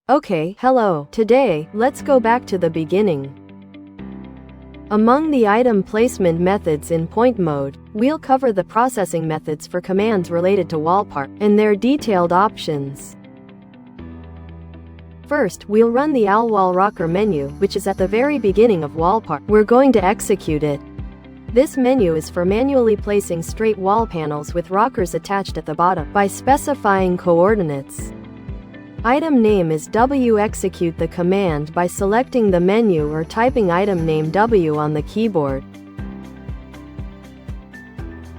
Okay, hello. Today, let's go back to the beginning. Among the item placement methods in point mode, we'll cover the processing methods for commands related to wall part and their detailed options. First, we'll run the ALWall rocker menu, which is at the very beginning of wall part. We're going to execute it. This menu is for manually placing straight wall panels with rockers attached at the bottom by specifying coordinates. Item name is W. Execute the command by selecting the menu or typing item name W on the keyboard.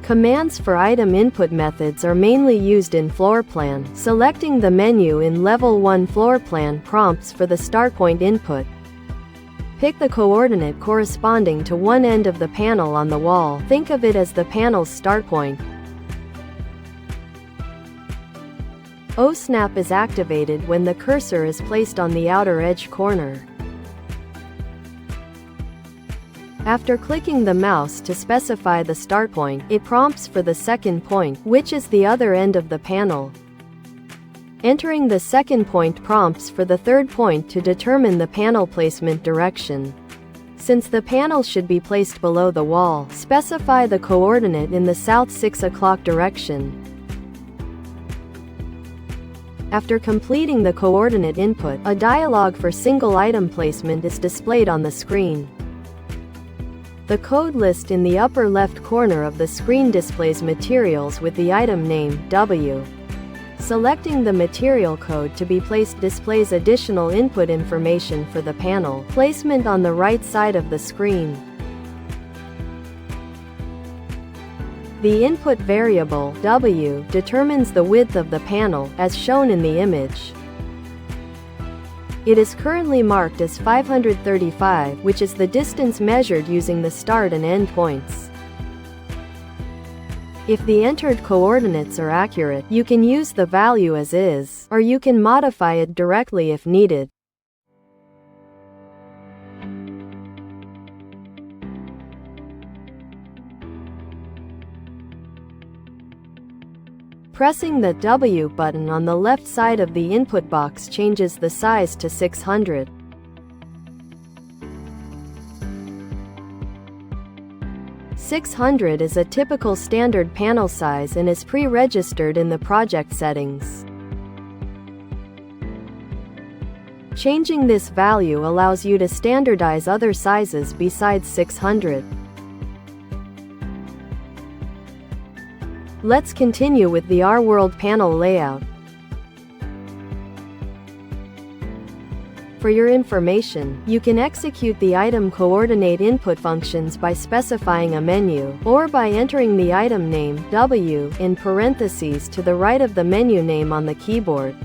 Commands for item input methods are mainly used in floor plan. Selecting the menu in Level 1 floor plan prompts for the start point input. Pick the coordinate corresponding to one end of the panel on the wall. Think of it as the panel's start point. O-Snap is activated when the cursor is placed on the outer edge corner. After clicking the mouse to specify the start point, it prompts for the second point, which is the other end of the panel. Entering the second point prompts for the third point to determine the panel placement direction. Since the panel should be placed below the wall, specify the coordinate in the south 6 o'clock direction. After completing the coordinate input, a dialog for single item placement is displayed on the screen. The code list in the upper left corner of the screen displays materials with the item name W. Selecting the material code to be placed displays additional input information for the panel placement on the right side of the screen. The input variable, W, determines the width of the panel, as shown in the image. It is currently marked as 535, which is the distance measured using the start and end points. If the entered coordinates are accurate, you can use the value as is, or you can modify it directly if needed. Pressing the W button on the left side of the input box changes the size to 600. .600 is a typical standard panel size and is pre-registered in the project settings. Changing this value allows you to standardize other sizes besides 600. Let's continue with the R-World panel layout. For your information, you can execute the item coordinate input functions by specifying a menu, or by entering the item name, W, in parentheses to the right of the menu name on the keyboard.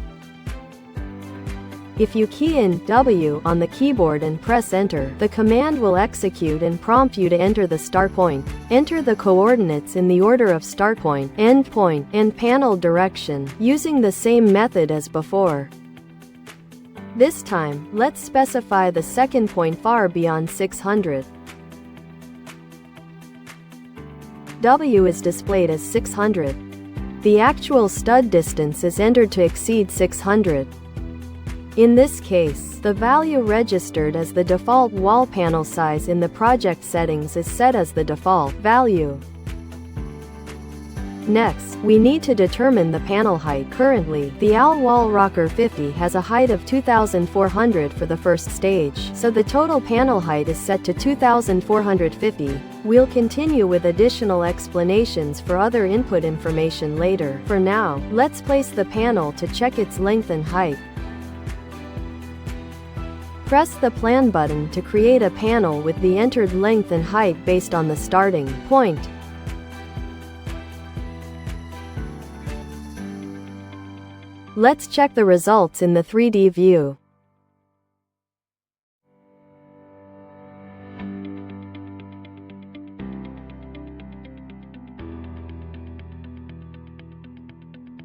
If you key in W on the keyboard and press enter, the command will execute and prompt you to enter the start point. Enter the coordinates in the order of start point, end point, and panel direction, using the same method as before. This time, let's specify the second point far beyond 600. W is displayed as 600. The actual stud distance is entered to exceed 600. In this case, the value registered as the default wall panel size in the project settings is set as the default value. Next, we need to determine the panel height. Currently, the ALWall Rocker 50 has a height of 2,400 for the first stage, so the total panel height is set to 2,450. We'll continue with additional explanations for other input information later. For now, let's place the panel to check its length and height. Press the Plan button to create a panel with the entered length and height based on the starting point. Let's check the results in the 3D view.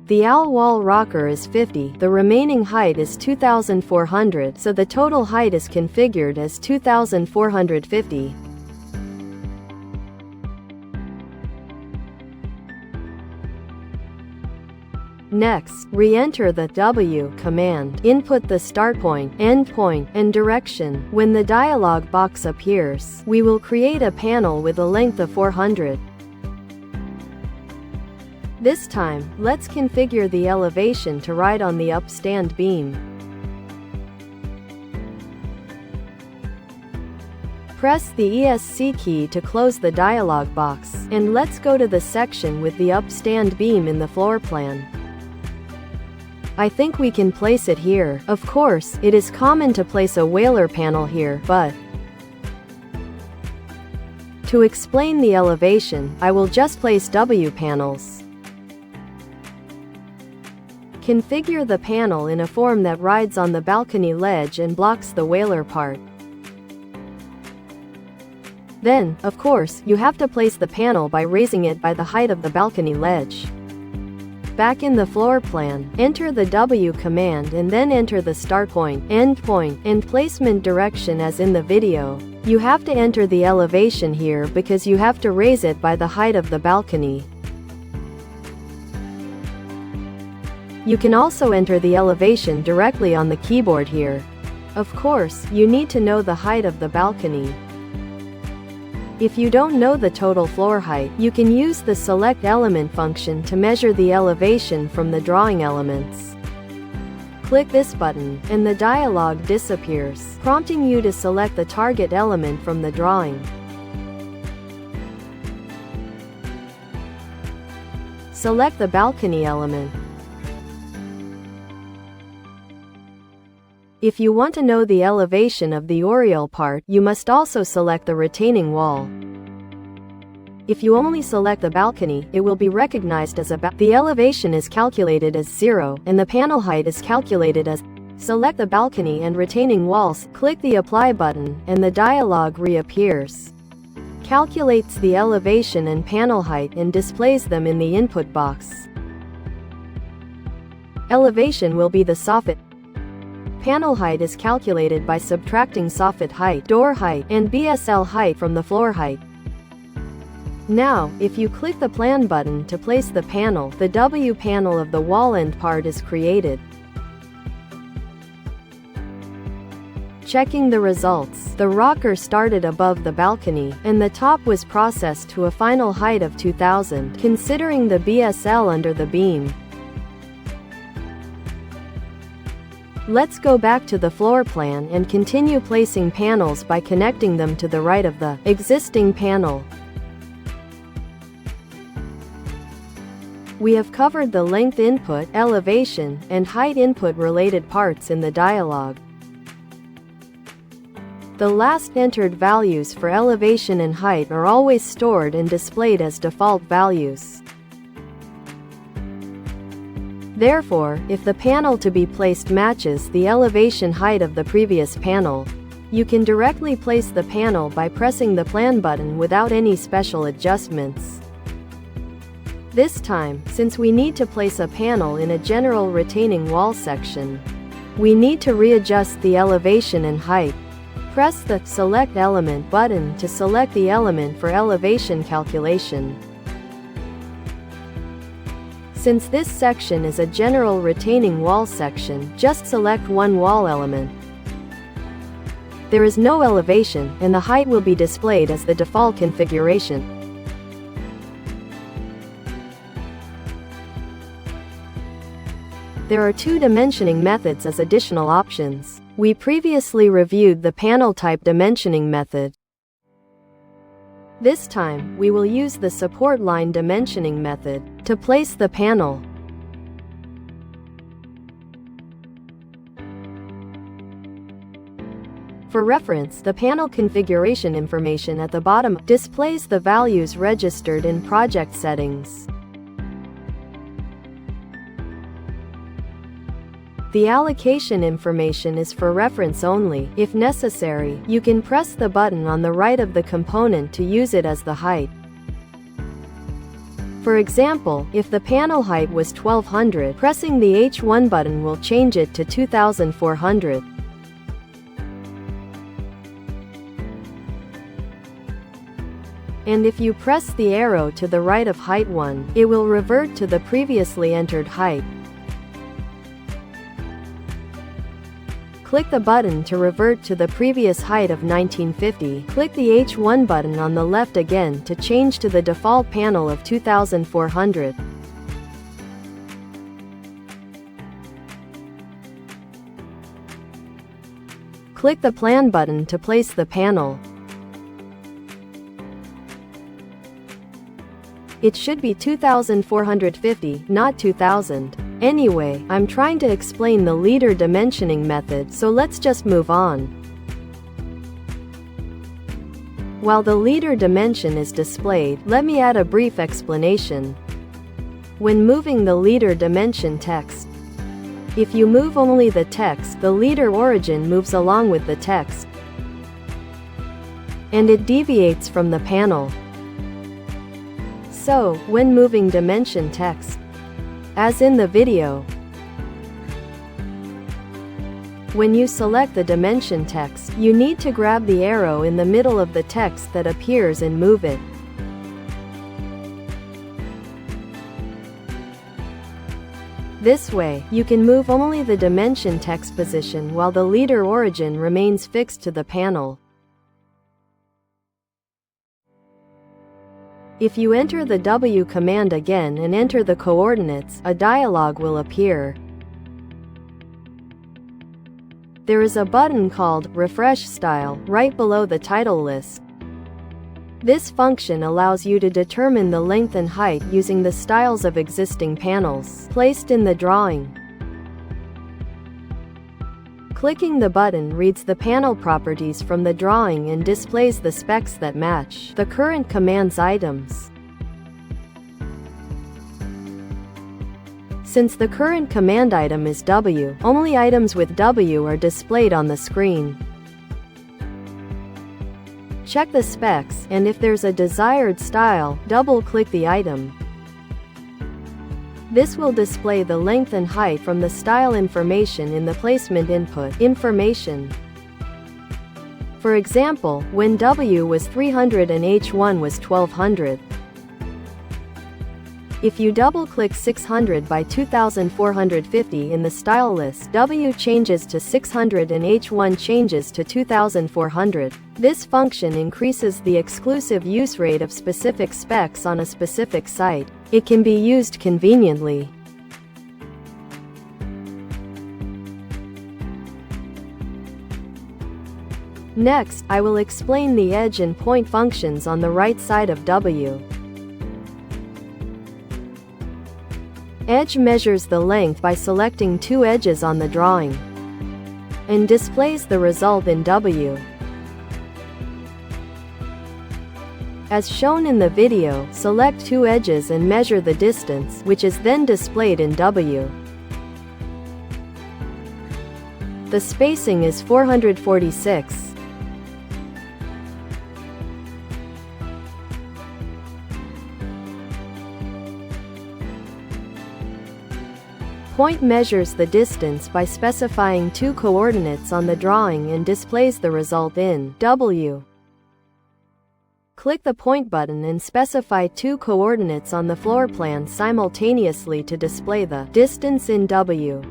The ALWall rocker is 50, the remaining height is 2,400, so the total height is configured as 2,450. Next, re-enter the W command. Input the start point, end point, and direction. When the dialog box appears, we will create a panel with a length of 400. This time, let's configure the elevation to ride on the upstand beam. Press the ESC key to close the dialog box, and let's go to the section with the upstand beam in the floor plan. I think we can place it here. Of course, it is common to place a whaler panel here, but to explain the elevation, I will just place W panels. Configure the panel in a form that rides on the balcony ledge and blocks the whaler part. Then, of course, you have to place the panel by raising it by the height of the balcony ledge. Back in the floor plan, enter the W command and then enter the start point, end point, and placement direction as in the video. You have to enter the elevation here because you have to raise it by the height of the balcony. You can also enter the elevation directly on the keyboard here. Of course, you need to know the height of the balcony. If you don't know the total floor height, you can use the select element function to measure the elevation from the drawing elements. Click this button, and the dialog disappears, prompting you to select the target element from the drawing. Select the balcony element. If you want to know the elevation of the oriel part, you must also select the retaining wall. If you only select the balcony, it will be recognized as the elevation is calculated as 0, and the panel height is calculated as. Select the balcony and retaining walls, click the Apply button, and the dialog reappears. Calculates the elevation and panel height and displays them in the input box. Elevation will be the soffit. Panel height is calculated by subtracting soffit height, door height, and BSL height from the floor height. Now, if you click the Plan button to place the panel, the W panel of the wall end part is created. Checking the results, the rocker started above the balcony, and the top was processed to a final height of 2000, considering the BSL under the beam. Let's go back to the floor plan and continue placing panels by connecting them to the right of the existing panel. We have covered the length input, elevation, and height input related parts in the dialog. The last entered values for elevation and height are always stored and displayed as default values. Therefore, if the panel to be placed matches the elevation height of the previous panel, you can directly place the panel by pressing the Plan button without any special adjustments. This time, since we need to place a panel in a general retaining wall section, we need to readjust the elevation and height. Press the Select Element button to select the element for elevation calculation. Since this section is a general retaining wall section, just select one wall element. There is no elevation, and the height will be displayed as the default configuration. There are two dimensioning methods as additional options. We previously reviewed the panel type dimensioning method. This time, we will use the support line dimensioning method to place the panel. For reference, the panel configuration information at the bottom displays the values registered in project settings. The allocation information is for reference only. If necessary, you can press the button on the right of the component to use it as the height. For example, if the panel height was 1200, pressing the H1 button will change it to 2400. And if you press the arrow to the right of height 1, it will revert to the previously entered height. Click the button to revert to the previous height of 1950. Click the H1 button on the left again to change to the default panel of 2400. Click the Plan button to place the panel. It should be 2450, not 2000. Anyway, I'm trying to explain the leader dimensioning method, so let's just move on. While the leader dimension is displayed, let me add a brief explanation. When moving the leader dimension text, if you move only the text, the leader origin moves along with the text, and it deviates from the panel. So, when moving dimension text, as in the video, when you select the dimension text, you need to grab the arrow in the middle of the text that appears and move it. This way, you can move only the dimension text position while the leader origin remains fixed to the panel. If you enter the W command again and enter the coordinates, a dialog will appear. There is a button called Refresh Style right below the title list. This function allows you to determine the length and height using the styles of existing panels placed in the drawing. Clicking the button reads the panel properties from the drawing and displays the specs that match the current command's items. Since the current command item is W, only items with W are displayed on the screen. Check the specs, and if there's a desired style, double-click the item. This will display the length and height from the style information in the placement input information. For example, when W was 300 and H1 was 1200. If you double-click 600 by 2450 in the style list, W changes to 600 and H1 changes to 2400. This function increases the exclusive use rate of specific specs on a specific site. It can be used conveniently. Next, I will explain the edge and point functions on the right side of W. Edge measures the length by selecting two edges on the drawing and displays the result in W. As shown in the video, select two edges and measure the distance, which is then displayed in W. The spacing is 446. Point measures the distance by specifying two coordinates on the drawing and displays the result in W. Click the Point button and specify two coordinates on the floor plan simultaneously to display the distance in W.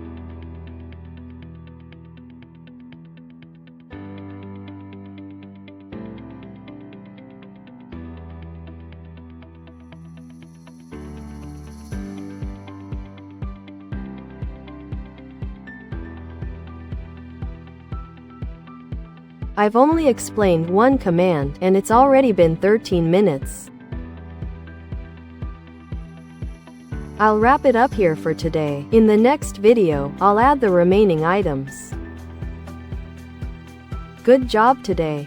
I've only explained one command, and it's already been 13 minutes. I'll wrap it up here for today. In the next video, I'll add the remaining items. Good job today.